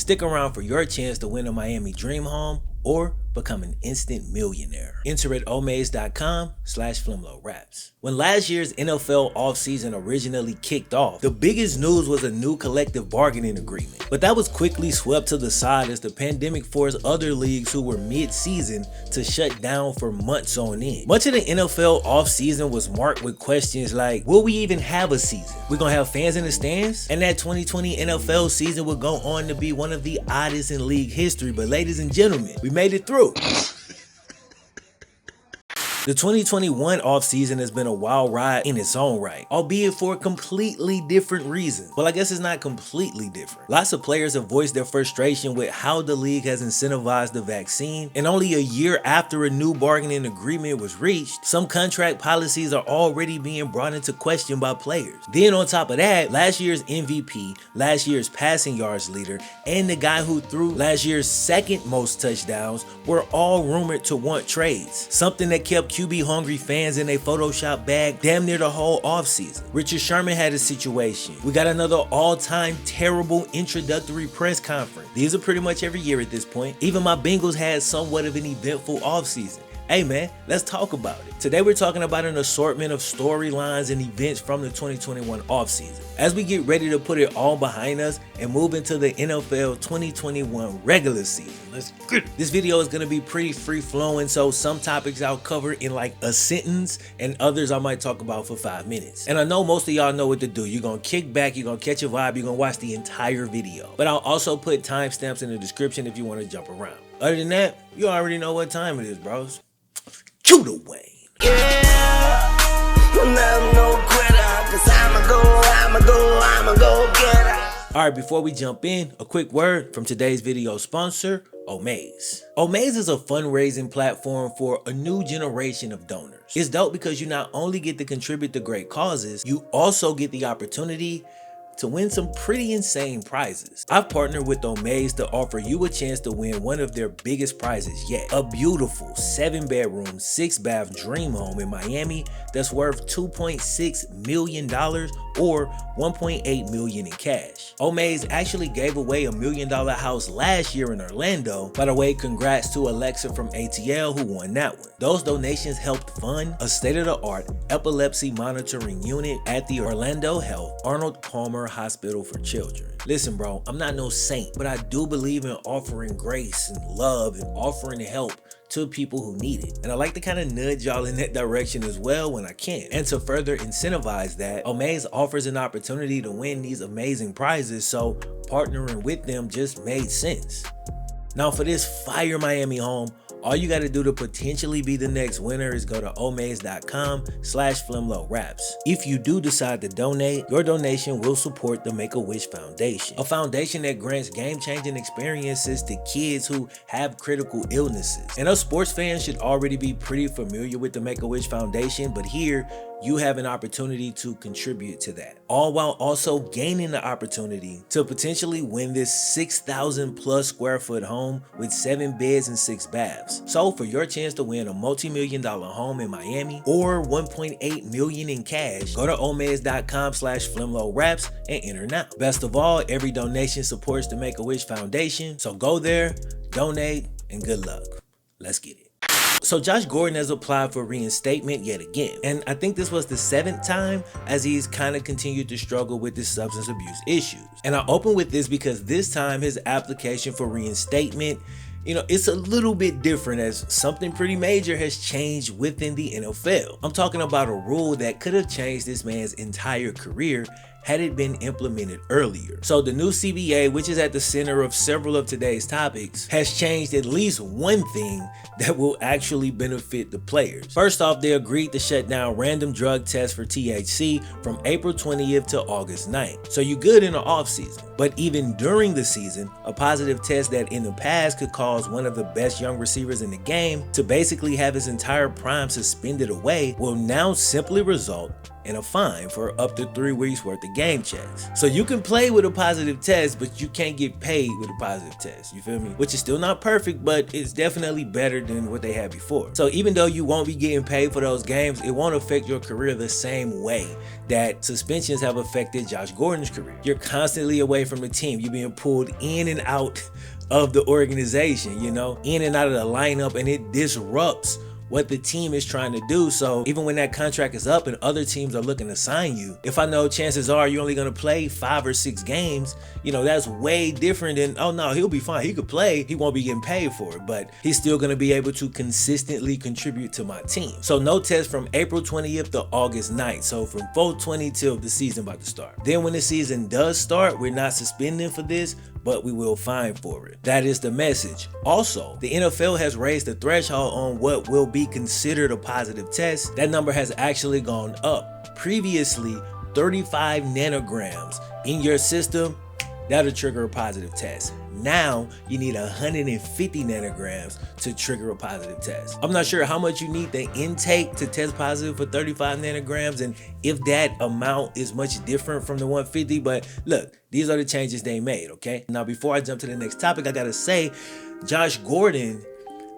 Stick around for your chance to win a Miami dream home or become an instant millionaire. Enter at omaze.com/FlemLoRaps. When last year's NFL offseason originally kicked off, the biggest news was a new collective bargaining agreement. But that was quickly swept to the side as the pandemic forced other leagues who were mid-season to shut down for months on end. Much of the NFL offseason was marked with questions like, will we even have a season? We're gonna have fans in the stands? And that 2020 NFL season would go on to be one of the oddest in league history, but ladies and gentlemen, we made it through. The 2021 offseason has been a wild ride in its own right, albeit for a completely different reason. Well, I guess it's not completely different. Lots of players have voiced their frustration with how the league has incentivized the vaccine, and only a year after a new bargaining agreement was reached, some contract policies are already being brought into question by players. Then on top of that, last year's MVP, last year's passing yards leader, and the guy who threw last year's second most touchdowns were all rumored to want trades, something that kept QB hungry fans in a Photoshop bag damn near the whole offseason. Richard Sherman had a situation. We got another all-time terrible introductory press conference. These are pretty much every year at this point. Even my Bengals had somewhat of an eventful offseason. Hey man, let's talk about it. Today we're talking about an assortment of storylines and events from the 2021 offseason. As we get ready to put it all behind us and move into the NFL 2021 regular season. Let's get it. This video is going to be pretty free-flowing, so some topics I'll cover in like a sentence and others I might talk about for 5 minutes. And I know most of y'all know what to do. You're going to kick back, you're going to catch a vibe, you're going to watch the entire video. But I'll also put timestamps in the description if you want to jump around. Other than that, you already know what time it is, bros. Cue the Wayne. Yeah, no quitter, 'cause I'ma go get her. Alright, before we jump in, a quick word from today's video sponsor, Omaze. Omaze is a fundraising platform for a new generation of donors. It's dope because you not only get to contribute to great causes, you also get the opportunity to win some pretty insane prizes. I've partnered with Omaze to offer you a chance to win one of their biggest prizes yet. A beautiful 7-bedroom, 6-bath dream home in Miami that's worth $2.6 million or $1.8 million in cash. Omaze actually gave away $1 million house last year in Orlando. By the way, congrats to Alexa from ATL who won that one. Those donations helped fund a state-of-the-art epilepsy monitoring unit at the Orlando Health Arnold Palmer Hospital for Children. Listen, bro, I'm not no saint, but I do believe in offering grace and love and offering help to people who need it. And I like to kind of nudge y'all in that direction as well when I can. And to further incentivize that, Omaze offers an opportunity to win these amazing prizes, so partnering with them just made sense. Now for this fire Miami home, all you got to do to potentially be the next winner is go to omaze.com/FlemLoRaps. If you do decide to donate, your donation will support the Make-A-Wish Foundation, a foundation that grants game-changing experiences to kids who have critical illnesses. And us sports fans should already be pretty familiar with the Make-A-Wish Foundation, but here you have an opportunity to contribute to that, all while also gaining the opportunity to potentially win this 6,000 plus square foot home with 7 beds and 6 baths. So for your chance to win a multi-million-dollar home in Miami or $1.8 million in cash, go to omaze.com/FlemLoRaps and enter now. Best of all, every donation supports the Make-A-Wish Foundation, so go there, donate, and good luck. Let's get it. So Josh Gordon has applied for reinstatement yet again, and I think this was the 7th time as he's kind of continued to struggle with his substance abuse issues. And I open with this because this time his application for reinstatement, it's a little bit different as something pretty major has changed within the NFL. I'm talking about a rule that could have changed this man's entire career had it been implemented earlier. So the new CBA, which is at the center of several of today's topics, has changed at least one thing that will actually benefit the players. First off, they agreed to shut down random drug tests for THC from April 20th to August 9th. So you good in the off season. But even during the season, a positive test that in the past could cause one of the best young receivers in the game to basically have his entire prime suspended away will now simply result and a fine for up to 3 weeks worth of game checks. So you can play with a positive test, but you can't get paid with a positive test. You feel me? Which is still not perfect, but it's definitely better than what they had before. So even though you won't be getting paid for those games, it won't affect your career the same way that suspensions have affected Josh Gordon's career. You're constantly away from the team. You're being pulled in and out of the organization, you know, in and out of the lineup, and it disrupts what the team is trying to do. So even when that contract is up and other teams are looking to sign you, if I know chances are you're only going to play 5 or 6 games, you know, that's way different than, oh no, he'll be fine. He could play. He won't be getting paid for it, but he's still going to be able to consistently contribute to my team. So no test from April 20th to August 9th. So from 4/20 till the season about to start. Then when the season does start, we're not suspending for this, but we will fine for it. That is the message. Also, the NFL has raised the threshold on what will be considered a positive test. That number has actually gone up. Previously, 35 nanograms in your system, that'll trigger a positive test. Now you need 150 nanograms to trigger a positive test. I'm not sure how much you need the intake to test positive for 35 nanograms and if that amount is much different from the 150, but look, these are the changes they made, okay? Now before I jump to the next topic, I gotta say, Josh Gordon,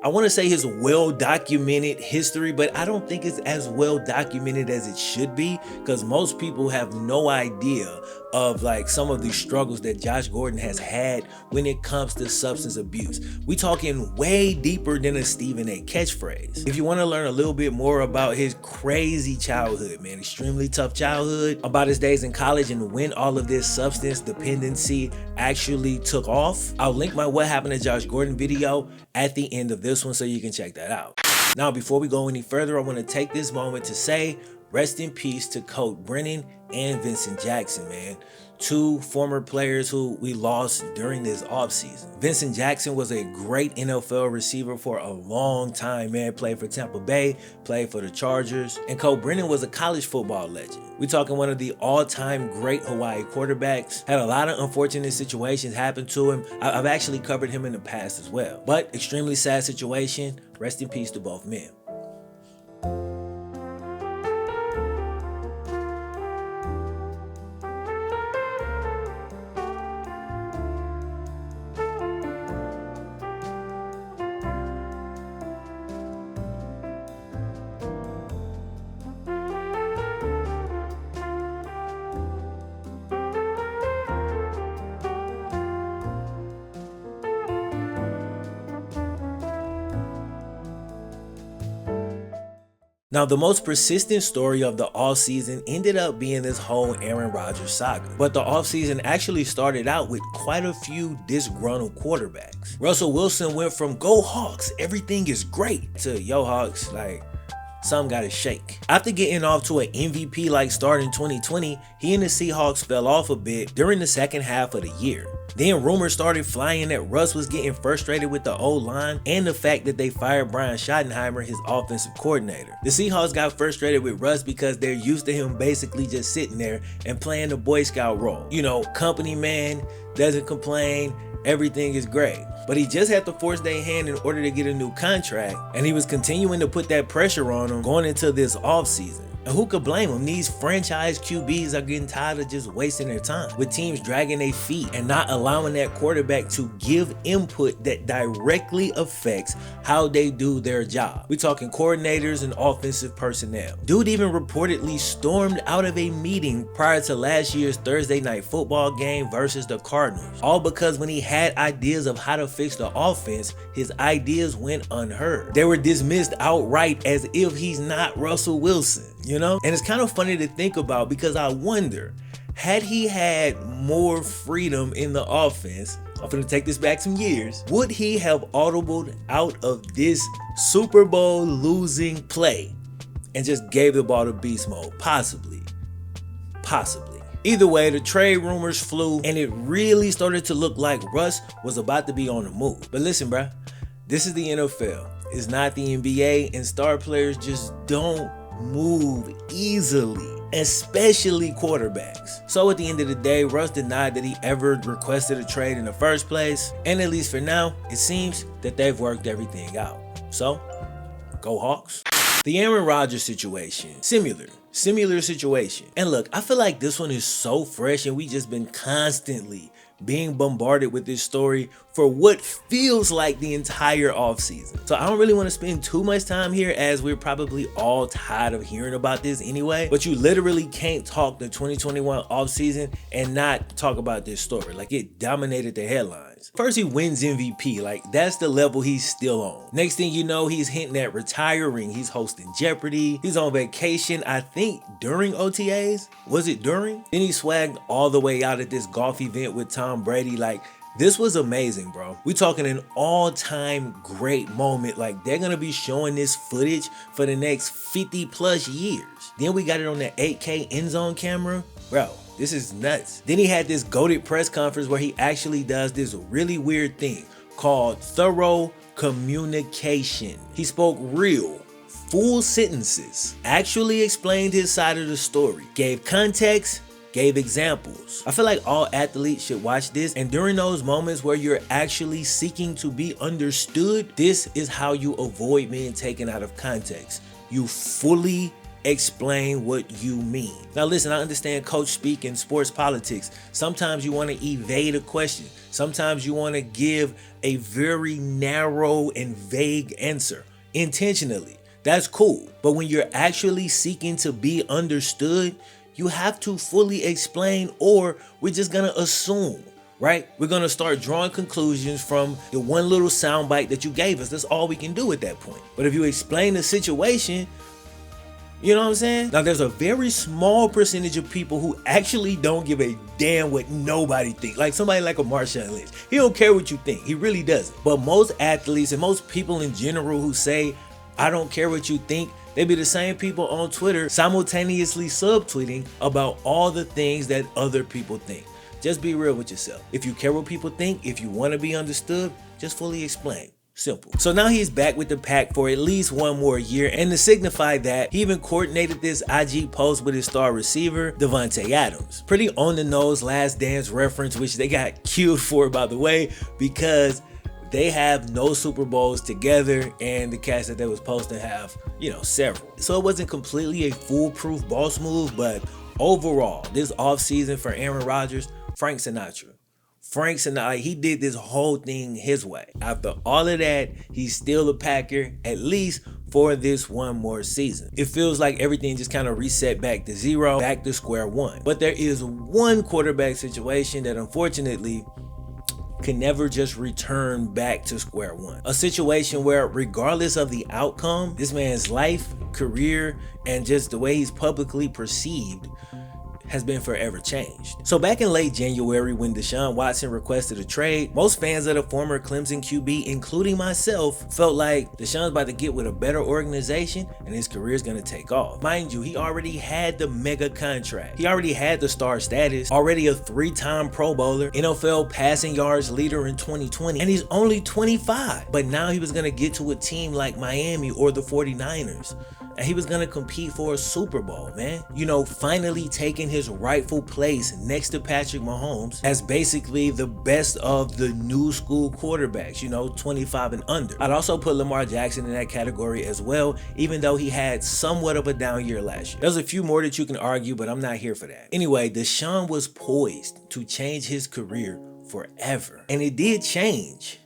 I want to say his well-documented history, but I don't think it's as well-documented as it should be because most people have no idea of like some of the struggles that Josh Gordon has had when it comes to substance abuse. We talking way deeper than a Stephen A. catchphrase. If you want to learn a little bit more about his crazy childhood, man, extremely tough childhood, about his days in college and when all of this substance dependency actually took off, I'll link my What Happened to Josh Gordon video at the end of this one so you can check that out. Now, before we go any further, I want to take this moment to say rest in peace to Colt, Brennan, and Vincent Jackson, man. 2 former players who we lost during this offseason. Vincent Jackson was a great NFL receiver for a long time, man. Played for Tampa Bay, played for the Chargers. And Colt Brennan was a college football legend. We're talking one of the all-time great Hawaii quarterbacks. Had a lot of unfortunate situations happen to him. I've actually covered him in the past as well. But extremely sad situation. Rest in peace to both men. Now, the most persistent story of the offseason ended up being this whole Aaron Rodgers saga. But the offseason actually started out with quite a few disgruntled quarterbacks. Russell Wilson went from "Go Hawks, everything is great" to "Yo Hawks, like, some gotta shake." After getting off to an MVP-like start in 2020, he and the Seahawks fell off a bit during the second half of the year. Then rumors started flying that Russ was getting frustrated with the O-line and the fact that they fired Brian Schottenheimer, his offensive coordinator. The Seahawks got frustrated with Russ because they're used to him basically just sitting there and playing the Boy Scout role. You know, company man, doesn't complain, everything is great. But he just had to force their hand in order to get a new contract, and he was continuing to put that pressure on him going into this offseason. And who could blame him? These franchise QBs are getting tired of just wasting their time, with teams dragging their feet and not allowing that quarterback to give input that directly affects how they do their job. We're talking coordinators and offensive personnel. Dude even reportedly stormed out of a meeting prior to last year's Thursday night football game versus the Cardinals. All because when he had ideas of how to fix the offense, his ideas went unheard. They were dismissed outright as if he's not Russell Wilson. You know? And it's kind of funny to think about because I wonder, had he had more freedom in the offense, I'm gonna take this back some years, would he have audibled out of this Super Bowl losing play and just gave the ball to beast mode? Possibly. Either way, the trade rumors flew and it really started to look like Russ was about to be on the move. But listen, bruh, this is the NFL. It's not the NBA, and star players just don't move easily, especially quarterbacks. So at the end of the day, Russ denied that he ever requested a trade in the first place, and at least for now, it seems that they've worked everything out. So, go Hawks. The Aaron Rodgers situation, similar. Similar situation. And look, I feel like this one is so fresh and we just been constantly being bombarded with this story for what feels like the entire offseason. So I don't really want to spend too much time here as we're probably all tired of hearing about this anyway, but you literally can't talk the 2021 offseason and not talk about this story. Like, it dominated the headlines. First, he wins MVP. Like, that's the level he's still on. Next thing you know, he's hinting at retiring. He's hosting Jeopardy. He's on vacation, I think during OTAs. Was it during? Then he swagged all the way out at this golf event with Tom Brady. Like, this was amazing, bro. We talking an all-time great moment. Like, they're gonna be showing this footage for the next 50 plus years. Then we got it on the 8K end zone camera. Bro, this is nuts. Then he had this goated press conference where he actually does this really weird thing called thorough communication. He spoke real, full sentences, actually explained his side of the story, gave context, gave examples. I feel like all athletes should watch this, and during those moments where you're actually seeking to be understood, this is how you avoid being taken out of context. You fully explain what you mean. Now listen, I understand coach speak in sports politics. Sometimes you want to evade a question. Sometimes you want to give a very narrow and vague answer intentionally. That's cool. But when you're actually seeking to be understood, you have to fully explain, or we're just gonna assume, right? We're gonna start drawing conclusions from the one little soundbite that you gave us. That's all we can do at that point. But if you explain the situation, you know what I'm saying? Now, there's a very small percentage of people who actually don't give a damn what nobody thinks. Like somebody like a Marshawn Lynch. He don't care what you think. He really doesn't. But most athletes and most people in general who say, I don't care what you think, they be the same people on Twitter simultaneously subtweeting about all the things that other people think. Just be real with yourself. If you care what people think, if you want to be understood, just fully explain. Simple. So now he's back with the pack for at least one more year, and to signify that, he even coordinated this IG post with his star receiver, Davante Adams. Pretty on the nose Last Dance reference, which they got killed for, by the way, because they have no Super Bowls together, and the cast that they was supposed to have, you know, several. So it wasn't completely a foolproof boss move, but overall, this offseason for Aaron Rodgers, Frank Sinatra, he did this whole thing his way. After all of that, he's still a Packer, at least for this one more season. It feels like everything just kind of reset back to zero, back to square one. But there is one quarterback situation that unfortunately can never just return back to square one. A situation where regardless of the outcome, this man's life, career, and just the way he's publicly perceived has been forever changed. So back in late January, when Deshaun Watson requested a trade, most fans of the former Clemson QB, including myself, felt like Deshaun's about to get with a better organization and his career is going to take off. Mind you, he already had the mega contract. He already had the star status, already a 3-time Pro Bowler, NFL passing yards leader in 2020, and he's only 25. But now he was going to get to a team like Miami or the 49ers. And he was going to compete for a Super Bowl, man. You know, finally taking his rightful place next to Patrick Mahomes as basically the best of the new school quarterbacks, you know, 25 and under. I'd also put Lamar Jackson in that category as well, even though he had somewhat of a down year last year. There's a few more that you can argue, but I'm not here for that. Anyway, Deshaun was poised to change his career forever. And it did change,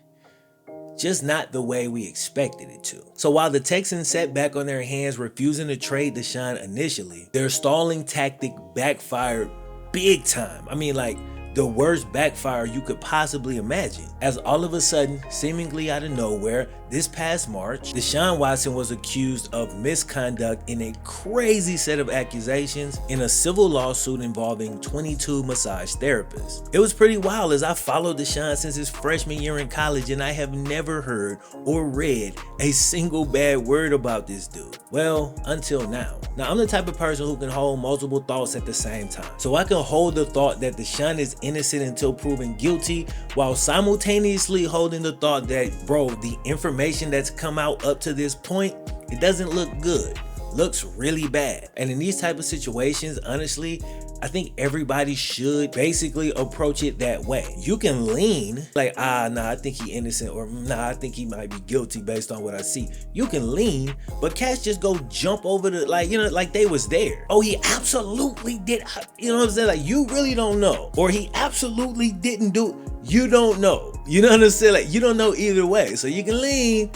just not the way we expected it to. So while the Texans sat back on their hands refusing to trade Deshaun initially, their stalling tactic backfired big time. I mean, like the worst backfire you could possibly imagine. As all of a sudden, seemingly out of nowhere, this past March, Deshaun Watson was accused of misconduct in a crazy set of accusations in a civil lawsuit involving 22 massage therapists. It was pretty wild, as I followed Deshaun since his freshman year in college, and I have never heard or read a single bad word about this dude. Well, until now. Now, I'm the type of person who can hold multiple thoughts at the same time. So I can hold the thought that Deshaun is innocent until proven guilty, while simultaneously holding the thought that, bro, the information that's come out up to this point, it doesn't look good. Looks really bad. And in these type of situations, honestly, I think everybody should basically approach it that way. You can lean like, nah, I think he innocent, or nah, I think he might be guilty based on what I see. You can lean, but cats just go jump over the, like, you know, like they was there. Oh, he absolutely did. You know what I'm saying? Like, you really don't know. Or he absolutely didn't do. You don't know. You know what I'm saying? Like, you don't know either way. So you can lean,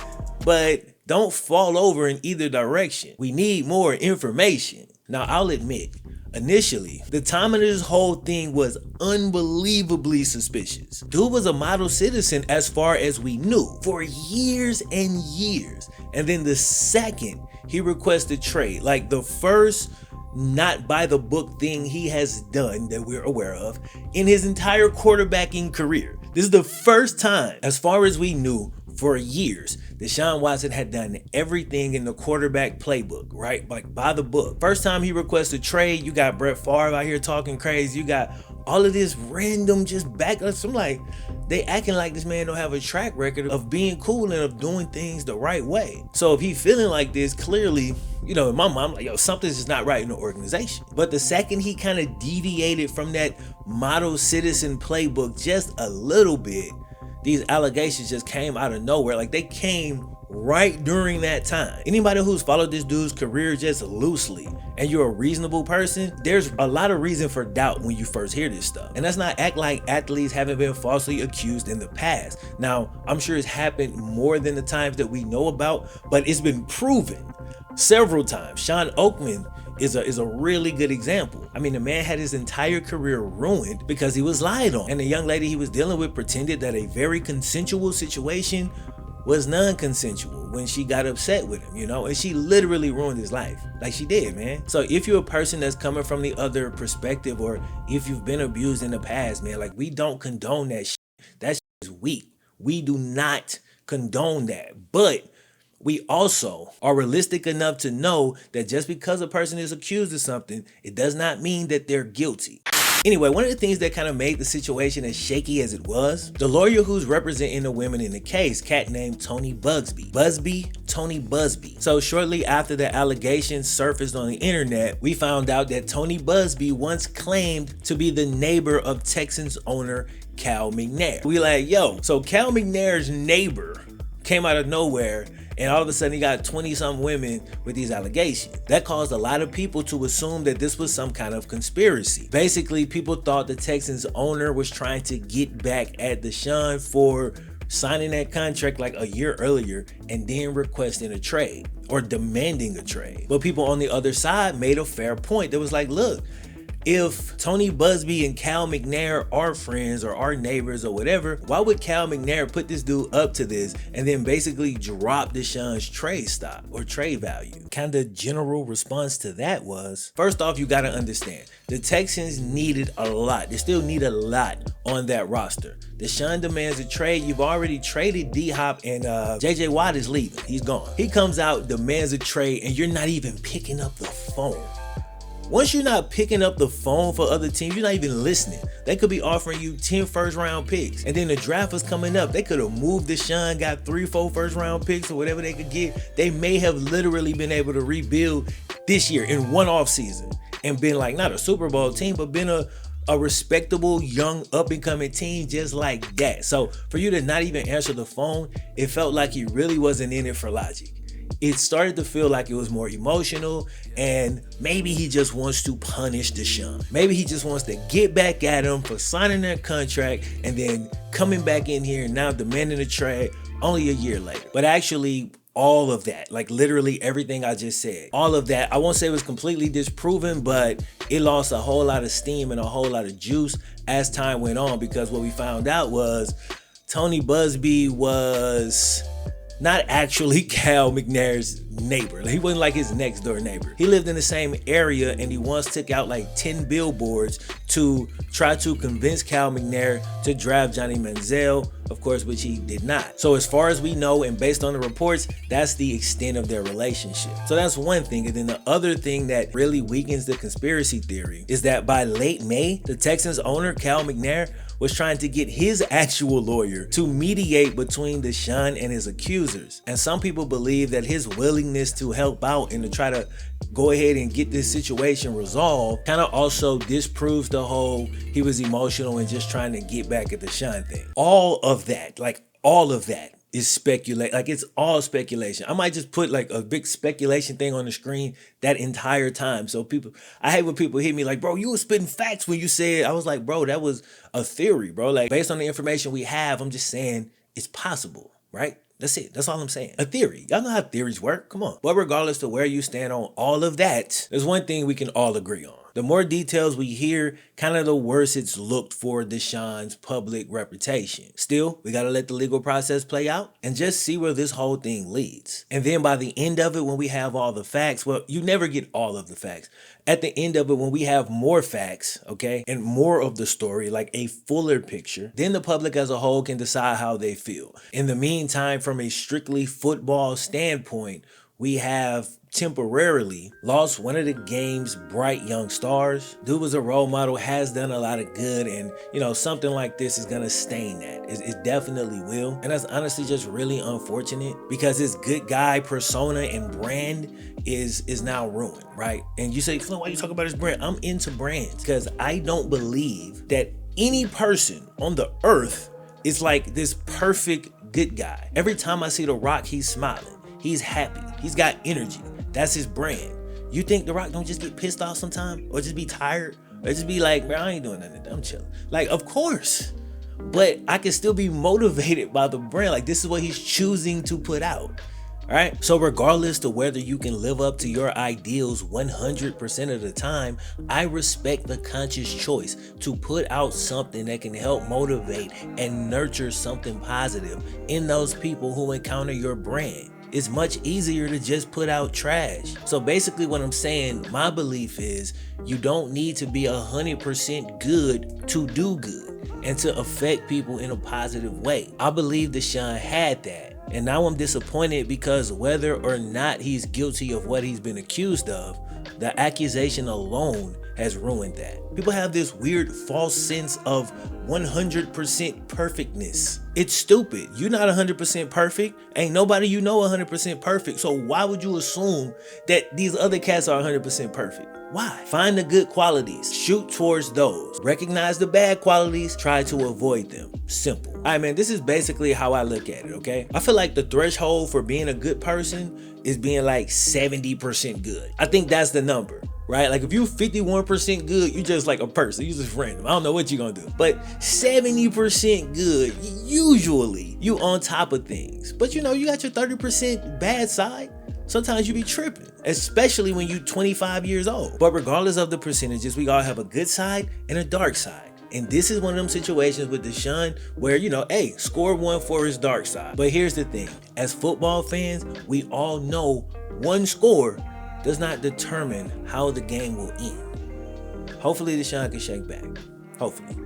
but don't fall over in either direction. We need more information. Now, I'll admit, initially, the timing of this whole thing was unbelievably suspicious. Dude was a model citizen as far as we knew for years and years. And then the second he requested trade, like the first not by the book thing he has done that we're aware of in his entire quarterbacking career. This is the first time, as far as we knew, for years, Deshaun Watson had done everything in the quarterback playbook, right? Like by the book. First time he requested trade, you got Brett Favre out here talking crazy. You got all of this random just backlash. I'm like, they acting like this man don't have a track record of being cool and of doing things the right way. So if he feeling like this, clearly, you know, in my mind, I'm like, yo, something's just not right in the organization. But the second he kind of deviated from that model citizen playbook just a little bit, these allegations just came out of nowhere. Like, they came right during that time. Anybody who's followed this dude's career just loosely and you're a reasonable person, there's a lot of reason for doubt when you first hear this stuff. And that's not act like athletes haven't been falsely accused in the past. Now, I'm sure it's happened more than the times that we know about, but it's been proven several times. Sean Oakman is a really good example. I mean, the man had his entire career ruined because he was lied on. And the young lady he was dealing with pretended that a very consensual situation was non-consensual when she got upset with him, you know, and she literally ruined his life. Like, she did, man. So if you're a person that's coming from the other perspective, or if you've been abused in the past, man, like, we don't condone that shit. That shit is weak. We do not condone that. But we also are realistic enough to know that just because a person is accused of something, it does not mean that they're guilty. Anyway, one of the things that kind of made the situation as shaky as it was, the lawyer who's representing the women in the case, cat named Tony Tony Busby. So shortly after the allegations surfaced on the internet, we found out that Tony Busby once claimed to be the neighbor of Texans owner Cal McNair. We like, yo, so Cal McNair's neighbor came out of nowhere, and all of a sudden he got 20-something women with these allegations. That caused a lot of people to assume that this was some kind of conspiracy. Basically, people thought the Texans owner was trying to get back at Deshaun for signing that contract like a year earlier and then requesting a trade or demanding a trade. But people on the other side made a fair point. That was like, look, if Tony Busby and Cal McNair are friends or are neighbors or whatever, why would Cal McNair put this dude up to this and then basically drop Deshaun's trade stock or trade value? Kind of general response to that was, first off, you got to understand, the Texans needed a lot. They still need a lot on that roster. Deshaun demands a trade. You've already traded D-Hop, and JJ Watt is leaving. He's gone. He comes out, demands a trade, and you're not even picking up the phone. Once you're not picking up the phone for other teams, you're not even listening. They could be offering you 10 first-round picks. And then the draft was coming up. They could have moved Deshaun, got 3-4 first-round picks or whatever they could get. They may have literally been able to rebuild this year in one offseason and been like, not a Super Bowl team, but been a respectable, young, up-and-coming team just like that. So for you to not even answer the phone, it felt like he really wasn't in it for logic. It started to feel like it was more emotional, and maybe he just wants to punish Deshaun. Maybe he just wants to get back at him for signing that contract and then coming back in here and now demanding a trade only a year later. But actually, all of that, like literally everything I just said, all of that, I won't say it was completely disproven, but it lost a whole lot of steam and a whole lot of juice as time went on, because what we found out was Tony Busby was not actually Cal McNair's neighbor. He wasn't like his next door neighbor. He lived in the same area, and he once took out like 10 billboards to try to convince Cal McNair to draft Johnny Manziel, of course, which he did not. So as far as we know, and based on the reports, that's the extent of their relationship. So that's one thing. And then the other thing that really weakens the conspiracy theory is that by late May, the Texans owner, Cal McNair, was trying to get his actual lawyer to mediate between Deshaun and his accusers. And some people believe that his willingness to help out and to try to go ahead and get this situation resolved kind of also disproves the whole he was emotional and just trying to get back at Deshaun thing. All of that is speculate. Like, it's all speculation. I might just put like a big speculation thing on the screen that entire time. So I hate when people hit me like, bro, you were spitting facts when you said. I was like, bro, that was a theory, bro. Like, based on the information we have, I'm just saying it's possible, right? That's it. That's all I'm saying. A theory. Y'all know how theories work. Come on. But regardless of where you stand on all of that, there's one thing we can all agree on. The more details we hear, kind of the worse it's looked for Deshaun's public reputation. Still, we gotta let the legal process play out and just see where this whole thing leads. And then by the end of it, when we have all the facts, well, you never get all of the facts. At the end of it, when we have more facts, okay, and more of the story, like a fuller picture, then the public as a whole can decide how they feel. In the meantime, from a strictly football standpoint, we have temporarily lost one of the game's bright young stars. Dude was a role model, has done a lot of good, and something like this is gonna stain that. It definitely will. And that's honestly just really unfortunate because his good guy persona and brand is now ruined, right? And you say, Flo, why you talk about his brand? I'm into brands because I don't believe that any person on the earth is like this perfect good guy. Every time I see The Rock, he's smiling. He's happy. He's got energy. That's his brand. You think The Rock don't just get pissed off sometime? Or just be tired? Or just be like, bro, I ain't doing nothing. I'm chilling. Like, of course. But I can still be motivated by the brand. Like, this is what he's choosing to put out. All right? So regardless to whether you can live up to your ideals 100% of the time, I respect the conscious choice to put out something that can help motivate and nurture something positive in those people who encounter your brand. It's much easier to just put out trash. So basically what I'm saying, my belief is you don't need to be 100% good to do good and to affect people in a positive way. I believe Deshaun had that. And now I'm disappointed because whether or not he's guilty of what he's been accused of, the accusation alone has ruined that. People have this weird false sense of 100% perfectness. It's stupid. You're not 100% perfect. Ain't nobody you know 100% perfect. So why would you assume that these other cats are 100% perfect? Why? Find the good qualities. Shoot towards those. Recognize the bad qualities. Try to avoid them. Simple. All right, man, this is basically how I look at it, okay? I feel like the threshold for being a good person is being like 70% good. I think that's the number. Right? Like if you 51% good, you just like a person. You just random. I don't know what you're gonna do. But 70% good, usually you on top of things. But you got your 30% bad side. Sometimes you be tripping, especially when you 25 years old. But regardless of the percentages, we all have a good side and a dark side. And this is one of them situations with Deshaun where, hey, score one for his dark side. But here's the thing. As football fans, we all know one score does not determine how the game will end. Hopefully Deshaun can shake back. Hopefully.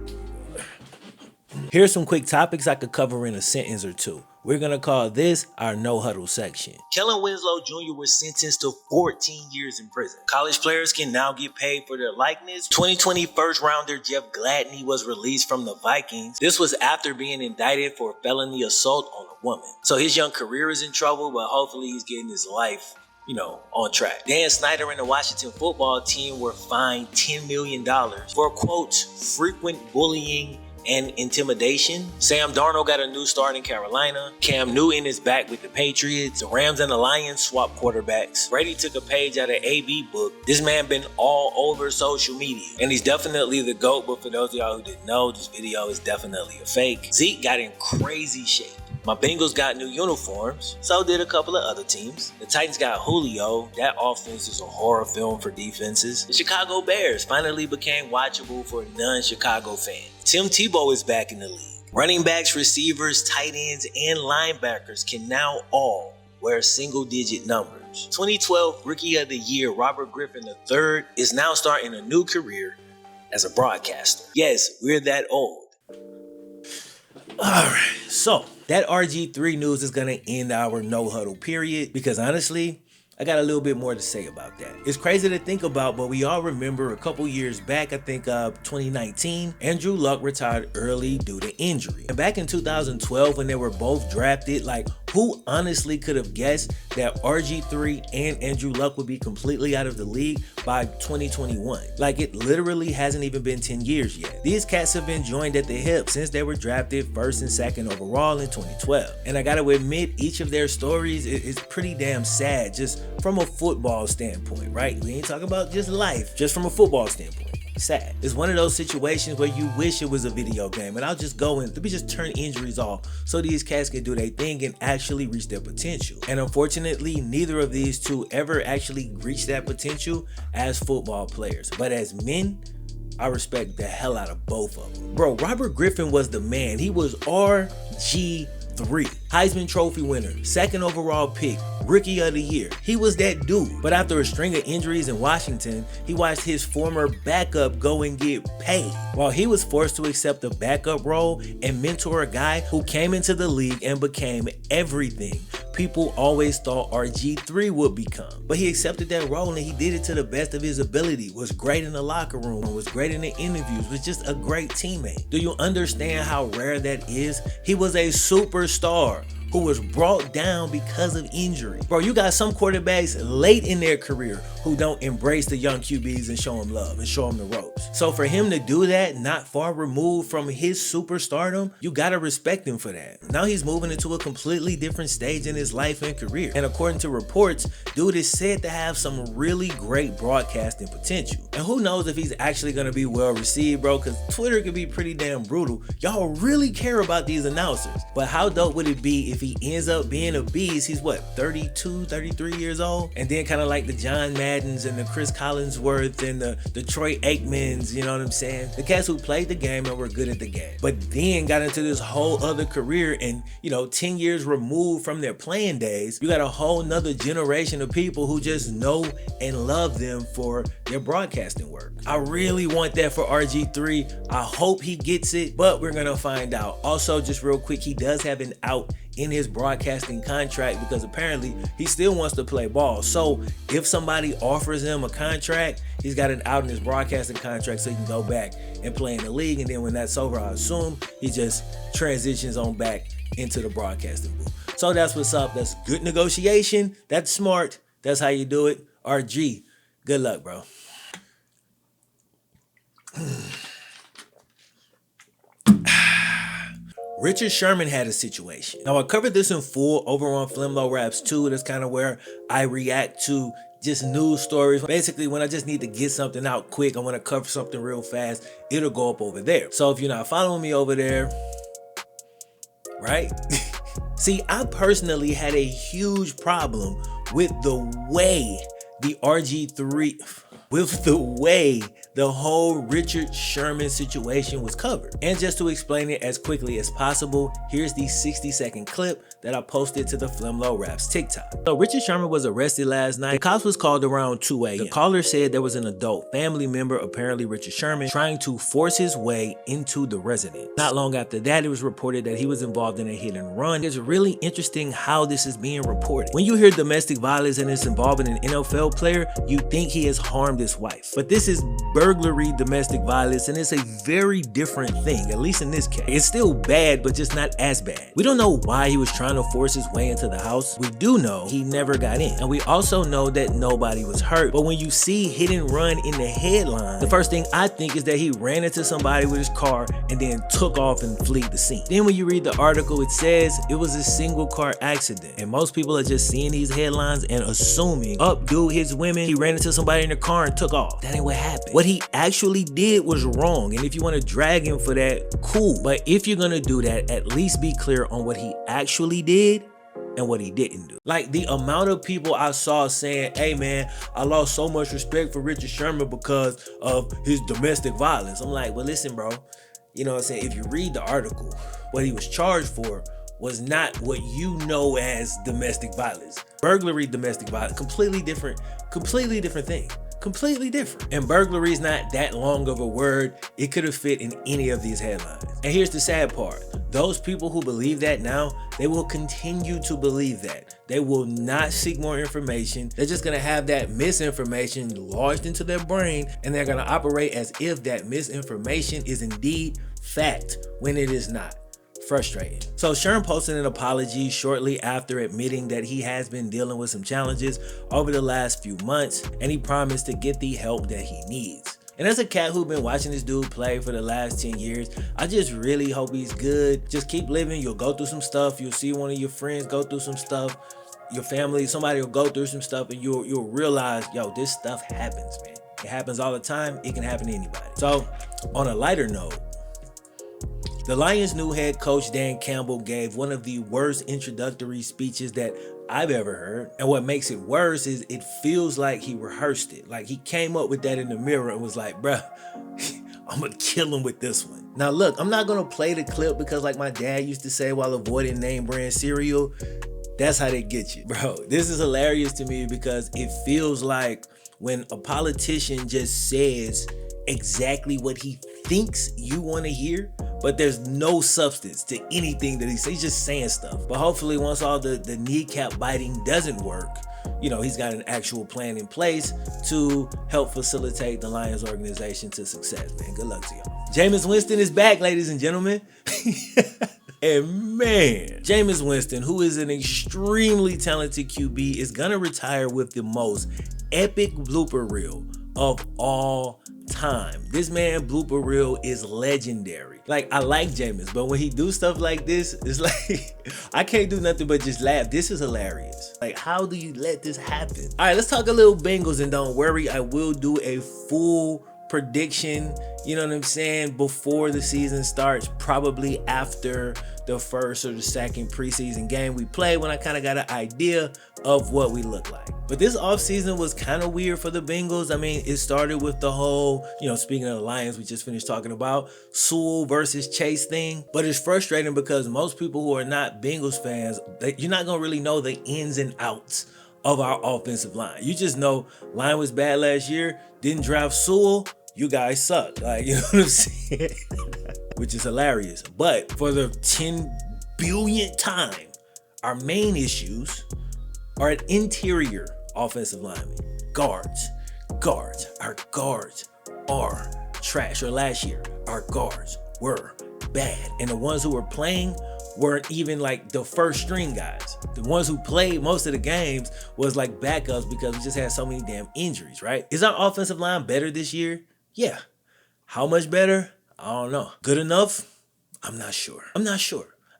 Here's some quick topics I could cover in a sentence or two. We're going to call this our no huddle section. Kellen Winslow Jr. was sentenced to 14 years in prison. College players can now get paid for their likeness. 2020 first rounder Jeff Gladney was released from the Vikings. This was after being indicted for felony assault on a woman. So his young career is in trouble, but hopefully he's getting his life on track. Dan Snyder and the Washington football team were fined $10 million for, quote, frequent bullying and intimidation. Sam Darnold got a new start in Carolina. Cam Newton is back with the Patriots. The Rams and the Lions swapped quarterbacks. Brady took a page out of AB book. This man been all over social media, and he's definitely the GOAT, but for those of y'all who didn't know, this video is definitely a fake. Zeke got in crazy shape. My Bengals got new uniforms, so did a couple of other teams. The Titans got Julio. That offense is a horror film for defenses. The Chicago Bears finally became watchable for non-Chicago fans. Tim Tebow is back in the league. Running backs, receivers, tight ends, and linebackers can now all wear single-digit numbers. 2012 Rookie of the Year Robert Griffin III is now starting a new career as a broadcaster. Yes, we're that old. Alright, so that RG3 news is going to end our no huddle period because honestly, I got a little bit more to say about that. It's crazy to think about, but we all remember a couple years back, I think 2019, Andrew Luck retired early due to injury. And back in 2012, when they were both drafted, like, who honestly could have guessed that RG3 and Andrew Luck would be completely out of the league by 2021? Like, it literally hasn't even been 10 years yet. These cats have been joined at the hip since they were drafted first and second overall in 2012. And I gotta admit, each of their stories is pretty damn sad, just from a football standpoint, right? We ain't talking about just life, just from a football standpoint. Sad. It's one of those situations where you wish it was a video game, and I'll just go and let me just turn injuries off so these cats can do their thing and actually reach their potential. And unfortunately, neither of these two ever actually reached that potential as football players. But as men, I respect the hell out of both of them. Bro, Robert Griffin was the man. He was RG3. Heisman Trophy winner, second overall pick, rookie of the year. He was that dude. But after a string of injuries in Washington, he watched his former backup go and get paid, while he was forced to accept a backup role and mentor a guy who came into the league and became everything people always thought RG3 would become. But he accepted that role and he did it to the best of his ability, was great in the locker room, was great in the interviews, was just a great teammate. Do you understand how rare that is? He was a superstar who was brought down because of injury. Bro, you got some quarterbacks late in their career who don't embrace the young QBs and show them love and show them the ropes. So for him to do that, not far removed from his superstardom, you gotta respect him for that. Now he's moving into a completely different stage in his life and career. And according to reports, dude is said to have some really great broadcasting potential. And who knows if he's actually gonna be well received, bro, because Twitter can be pretty damn brutal. Y'all really care about these announcers. But how dope would it be if he ends up being a beast? He's what, 32, 33 years old? And then kind of like the John Maddens and the Chris Collinsworth and the Troy Aikmans, you know what I'm saying? The cats who played the game and were good at the game, but then got into this whole other career and, 10 years removed from their playing days, you got a whole nother generation of people who just know and love them for their broadcasting work. I really want that for RG3. I hope he gets it, but we're gonna find out. Also, just real quick, he does have an out in his broadcasting contract because apparently he still wants to play ball. So if somebody offers him a contract, he's got an out in his broadcasting contract so he can go back and play in the league. And then when that's over, I assume he just transitions on back into the broadcasting booth. So that's what's up. That's good negotiation. That's smart. That's how you do it. RG, good luck, bro. Richard Sherman had a situation. Now, I covered this in full over on FlemLo Raps 2. That's kind of where I react to just news stories. Basically, when I just need to get something out quick, I want to cover something real fast, it'll go up over there. So if you're not following me over there, right? See, I personally had a huge problem with the way the whole Richard Sherman situation was covered. And just to explain it as quickly as possible, here's the 60-second clip that I posted to the FlemLo Raps TikTok. So Richard Sherman was arrested last night. The cops was called around 2 a.m. The caller said there was an adult family member, apparently Richard Sherman, trying to force his way into the residence. Not long after that, it was reported that he was involved in a hit and run. It's really interesting how this is being reported. When you hear domestic violence and it's involving an NFL player, you think he has harmed his wife. But this is burglary domestic violence, and it's a very different thing, at least in this case. It's still bad, but just not as bad. We don't know why he was trying to force his way into the house. We do know he never got in. And we also know that nobody was hurt. But when you see hit and run in the headline, the first thing I think is that he ran into somebody with his car and then took off and fled the scene. Then when you read the article, it says it was a single car accident. And most people are just seeing these headlines and assuming, dude hits women, he ran into somebody in the car and took off. That ain't what happened. What he actually did was wrong. And if you want to drag him for that, cool. But if you're gonna do that, at least be clear on what he actually did and what he didn't do. Like the amount of people I saw saying, hey man, I lost so much respect for Richard Sherman because of his domestic violence. I'm like, well listen bro, you know what I'm saying? If you read the article, what he was charged for was not what you know as domestic violence. Burglary, domestic violence, completely different thing. Completely different. And burglary is not that long of a word. It could have fit in any of these headlines. And here's the sad part. those people who believe that now, they will continue to believe that. They will not seek more information. They're just gonna have that misinformation lodged into their brain, and they're gonna operate as if that misinformation is indeed fact when it is not. Frustrating. So Sherman posted an apology shortly after admitting that he has been dealing with some challenges over the last few months, and he promised to get the help that he needs. And as a cat who's been watching this dude play for the last 10 years, I just really hope he's good. Just keep living. You'll go through some stuff. You'll see one of your friends go through some stuff. Your family, somebody will go through some stuff, and you'll realize, yo, this stuff happens, man. It happens all the time. It can happen to anybody. So on a lighter note, the Lions' new head coach Dan Campbell gave one of the worst introductory speeches that I've ever heard. And what makes it worse is it feels like he rehearsed it. Like he came up with that in the mirror and was like, bruh, I'm gonna kill him with this one. Now look, I'm not gonna play the clip because like my dad used to say while avoiding name brand cereal, that's how they get you. Bro, this is hilarious to me because it feels like when a politician just says exactly what he thinks you want to hear, but there's no substance to anything that he says. He's just saying stuff. But hopefully once all the kneecap biting doesn't work, you know, he's got an actual plan in place to help facilitate the Lions organization to success, man. Good luck to y'all. Jameis Winston is back, ladies and gentlemen. And man, Jameis Winston, who is an extremely talented QB, is gonna retire with the most epic blooper reel of all time. This man blooper reel is legendary. Like, I like Jameis, but when he do stuff like this, it's like I can't do nothing but just laugh. This is hilarious. Like, how do you let this happen? All right, let's talk a little Bengals, and don't worry, I will do a full prediction, you know what I'm saying, before the season starts, probably after the first or the second preseason game we play, when I kind of got an idea of what we look like. But this offseason was kind of weird for the Bengals. I mean, it started with the whole, you know, speaking of the Lions, we just finished talking about Sewell versus Chase thing. But it's frustrating because most people who are not Bengals fans, you're not going to really know the ins and outs of our offensive line. You just know line was bad last year, didn't draft Sewell, you guys suck. Like, you know what I'm saying? Which is hilarious. But for the 10 billionth time, our main issues are at interior offensive linemen. Guards. Our guards are trash. Or last year, our guards were bad. And the ones who were playing weren't even like the first string guys. The ones who played most of the games was like backups because we just had so many damn injuries, right? Is our offensive line better this year? Yeah. How much better? I don't know. Good enough? I'm not sure.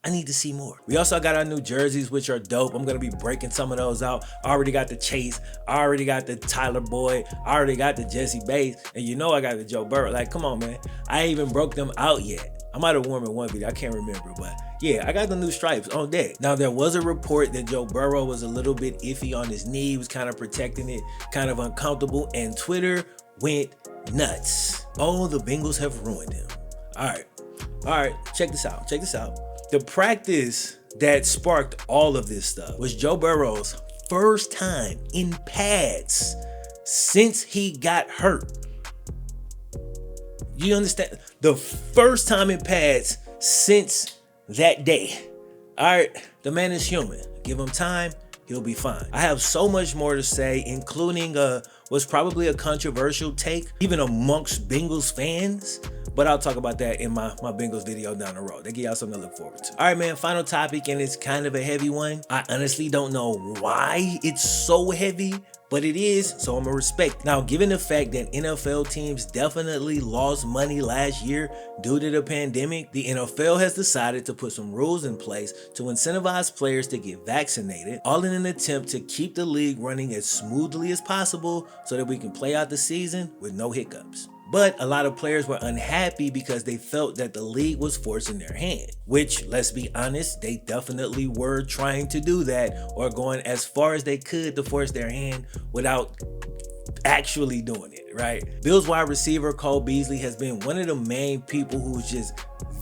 I need to see more. We also got our new jerseys, which are dope. I'm going to be breaking some of those out. I already got the Chase. I already got the Tyler Boyd. I already got the Jesse Bates. And you know I got the Joe Burrow. Like, come on, man. I ain't even broke them out yet. I might have worn them in one video. I can't remember. But yeah, I got the new stripes on deck. Now, there was a report that Joe Burrow was a little bit iffy on his knee. He was kind of protecting it, kind of uncomfortable. And Twitter went nuts. Oh, the Bengals have ruined him. All right. Check this out. The practice that sparked all of this stuff was Joe Burrow's first time in pads since he got hurt. You understand? The first time in pads since that day. All right, the man is human. Give him time, he'll be fine. I have so much more to say, including what's probably a controversial take, even amongst Bengals fans. But I'll talk about that in my Bengals video down the road. They give y'all something to look forward to. All right, man, final topic, and it's kind of a heavy one. I honestly don't know why it's so heavy, but it is, so I'm gonna respect. Now, given the fact that NFL teams definitely lost money last year due to the pandemic, the NFL has decided to put some rules in place to incentivize players to get vaccinated, all in an attempt to keep the league running as smoothly as possible so that we can play out the season with no hiccups. But a lot of players were unhappy because they felt that the league was forcing their hand, which, let's be honest, they definitely were trying to do that, or going as far as they could to force their hand without actually doing it, right? Bills wide receiver Cole Beasley has been one of the main people who's just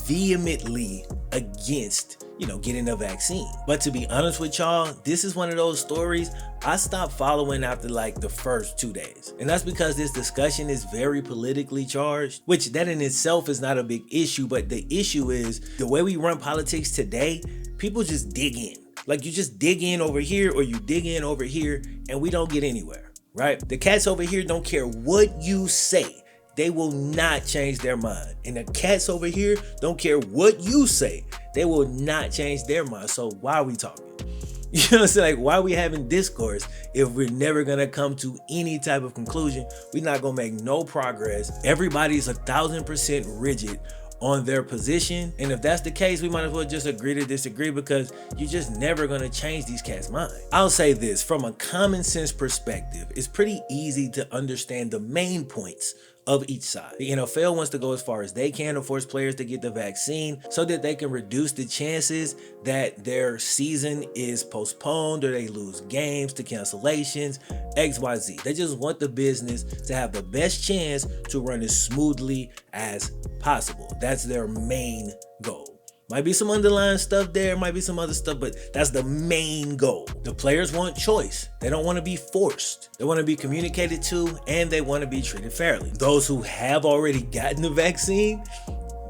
vehemently against getting a vaccine. But to be honest with y'all, this is one of those stories I stopped following after like the first 2 days. And that's because this discussion is very politically charged, which that in itself is not a big issue, but the issue is the way we run politics today, people just dig in. Like you just dig in over here or you dig in over here and we don't get anywhere, right? The cats over here don't care what you say. They will not change their mind. And the cats over here don't care what you say. They will not change their mind. So why are we talking? You know what I'm saying? Like, why are we having discourse if we're never gonna come to any type of conclusion? We're not gonna make no progress. Everybody's 1000% rigid on their position. And if that's the case, we might as well just agree to disagree because you're just never gonna change these cats' mind. I'll say this, from a common sense perspective, it's pretty easy to understand the main points of each side. The NFL wants to go as far as they can to force players to get the vaccine so that they can reduce the chances that their season is postponed or they lose games to cancellations, XYZ. They just want the business to have the best chance to run as smoothly as possible. That's their main goal. Might be some underlying stuff there, might be some other stuff, but that's the main goal. The players want choice. They don't want to be forced. They want to be communicated to, and they want to be treated fairly. Those who have already gotten the vaccine,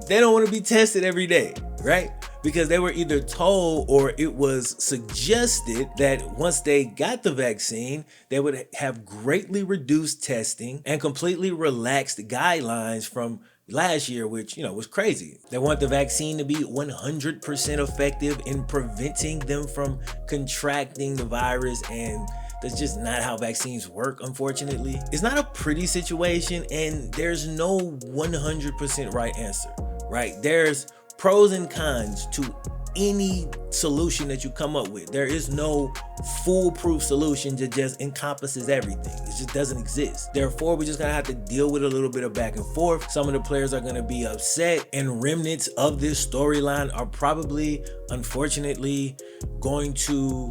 they don't want to be tested every day, right? Because they were either told or it was suggested that once they got the vaccine, they would have greatly reduced testing and completely relaxed guidelines from last year, which, was crazy. They want the vaccine to be 100% effective in preventing them from contracting the virus, and that's just not how vaccines work, unfortunately. It's not a pretty situation, and there's no 100% right answer, right? There's pros and cons to any solution that you come up with. There is no foolproof solution that just encompasses everything. It just doesn't exist. Therefore, we're just gonna have to deal with a little bit of back and forth. Some of the players are gonna be upset, and remnants of this storyline are probably, unfortunately, going to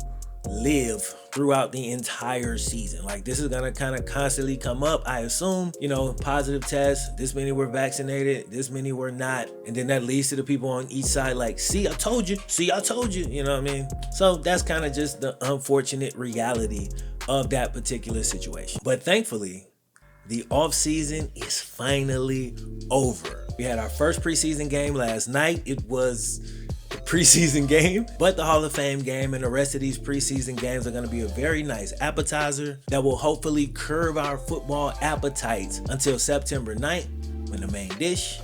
live throughout the entire season. Like, this is gonna kind of constantly come up, I assume. Positive tests, this many were vaccinated, this many were not, and then that leads to the people on each side like, see, I told you, you know what I mean? So that's kind of just the unfortunate reality of that particular situation. But thankfully, the off season is finally over. We had our first preseason game last night. It was a preseason game, but the Hall of Fame game, and the rest of these preseason games are going to be a very nice appetizer that will hopefully curb our football appetites until September 9th when the main dish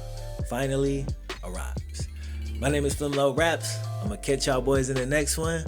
finally arrives. My name is FlemLo Raps. I'm going to catch y'all boys in the next one.